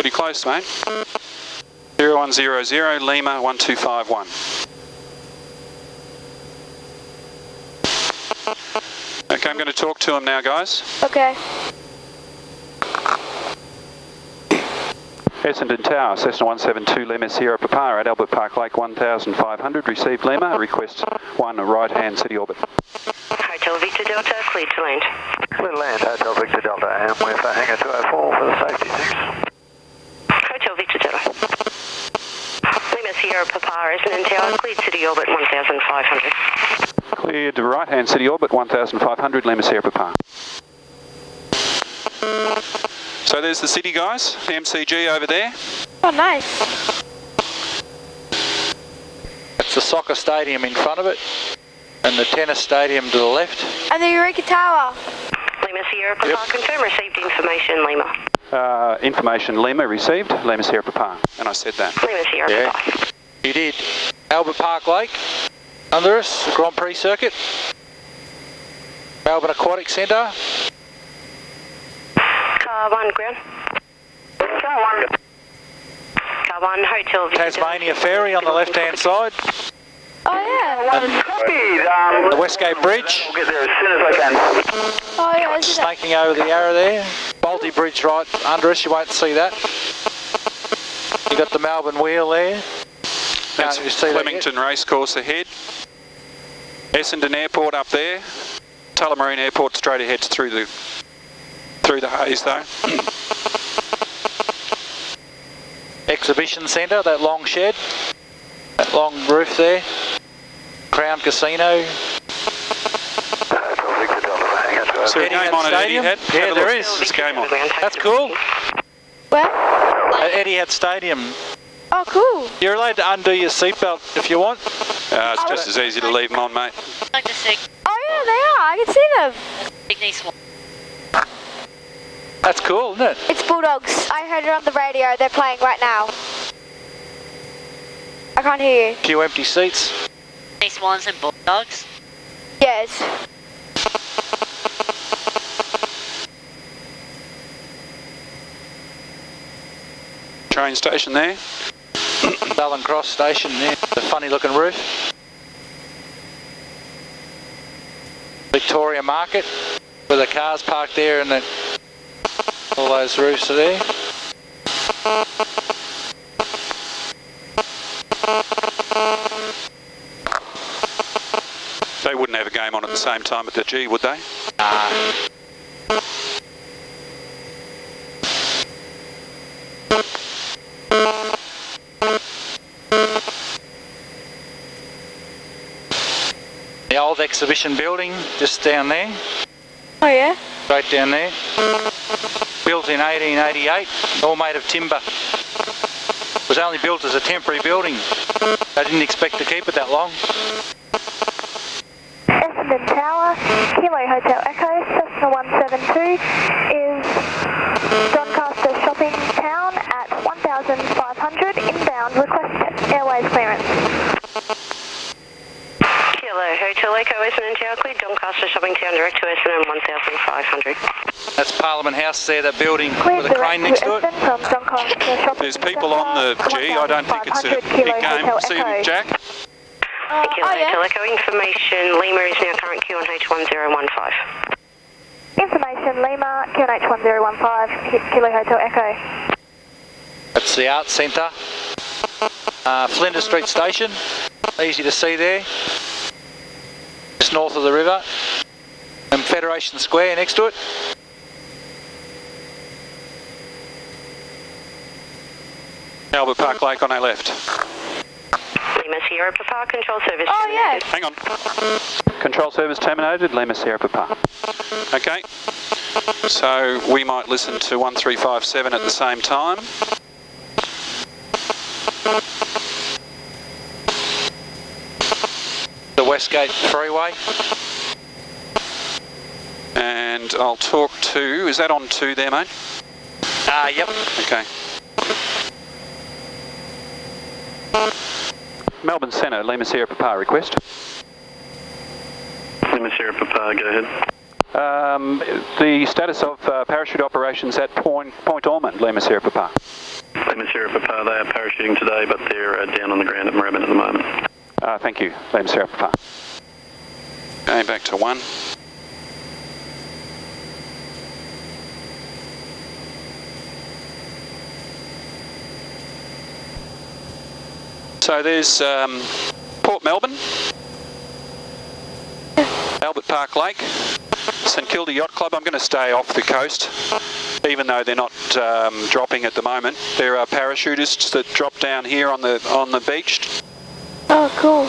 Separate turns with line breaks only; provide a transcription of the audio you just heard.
pretty close, mate. 0100 Lima 1251. Okay, I'm going to talk to him now, guys.
Okay.
Essendon Tower, Cessna 172 Lima Sierra Papa at Albert Park Lake 1500. Received Lima. Request 1 right-hand city orbit.
Hotel Victor Delta, cleared to land.
Clear to land, Hotel Victor Delta, and we're for hangar 204 for the safety 6.
Hotel Victor Delta. Lima Sierra Papa, Essendon Tower, cleared city orbit 1500.
Cleared right-hand city orbit 1500 Lima Sierra Papa. So there's the city, guys. The MCG over there.
Oh, nice.
That's the soccer stadium in front of it, and the tennis stadium to the left.
And the Eureka Tower.
Lima Sierra Papa, confirm received information, Lima.
Information Lima received, Lima Sierra Papa. And I said that.
Lima Sierra Papa.
You did. Albert Park Lake, under us, the Grand Prix circuit. Melbourne Aquatic Centre.
Car 1, ground. Car 1. Car 1, Hotel Victor
Tasmania Ferry on the left-hand side.
Oh, yeah.
Copied.
The Westgate Bridge.
I'll get there as soon as I can.
Oh, yeah, I see that.
Snaking over the arrow there. Balti Bridge right under us, you won't see that. You got the Melbourne Wheel there.
That's
Can't you see that
Flemington Racecourse ahead. Essendon Airport up there. Tullamarine Airport straight ahead through the haze though.
Exhibition Centre, that long shed. That long roof there. Crown Casino.
Hotel Victor Delta, hangar 204.
Is there a game on it, Eddie had?
Yeah, there is.
There's a game on.
That's cool.
Where?
Etihad Stadium.
Oh, cool.
You're allowed to undo your seatbelt if you want.
It's just as easy to leave them on, mate.
Oh, yeah, they are. I can see them.
That's cool, isn't it?
It's Bulldogs. I heard it on the radio. They're playing right now. I can't hear you.
A few empty seats.
Swans and Bulldogs.
Yes.
Train station there.
Southern Cross Station there. The funny looking roof. Victoria Market, where the cars parked there and all those roofs are there.
They wouldn't have a game on at the same time at the G, would they?
The old exhibition building, just down there.
Oh, yeah?
Right down there. Built in 1888, all made of timber. Was only built as a temporary building. They didn't expect to keep it that long.
Essendon Tower, Kilo Hotel Echo, Cessna 172 is Doncaster Shopping Town at 1500 inbound, request airways clearance.
Kilo Hotel Echo, Essendon Tower, cleared Doncaster Shopping Town, direct to Essendon 1500.
That's Parliament House there, that building
Cleared
with a crane next to it.
from Doncaster Shopping
There's people on the G. I don't think it's a big game. See you, Jack.
Kilo
Oh, yeah.
Hotel Echo, information, Lima is now current QNH 1015.
Information Lima, QNH 1015, hit Kilo Hotel Echo.
That's the Arts Centre. Flinders Street Station, easy to see there. Just north of the river. And Federation Square next to it.
Albert Park Lake on our left.
Lima Sierra Papa, control service.
Oh, yeah.
Hang on. Control service terminated, Lima Sierra Papa. Okay. So we might listen to 1357 at the same time.
The Westgate Freeway.
And I'll talk to, is that on 2 there, mate?
Yep.
Okay. Melbourne Centre, Lima Sierra Papa, request.
Lima Sierra Papa, go ahead.
The status of parachute operations at Point Ormond, Lima Sierra Papa.
Lima Sierra Papa, they are parachuting today, but they're down on the ground at Moorabbin at the moment.
Thank you, Lima Sierra Papa. Going back to 1. So there's Port Melbourne, Albert Park Lake, St Kilda Yacht Club. I'm going to stay off the coast, even though they're not dropping at the moment. There are parachutists that drop down here on the beach.
Oh, cool.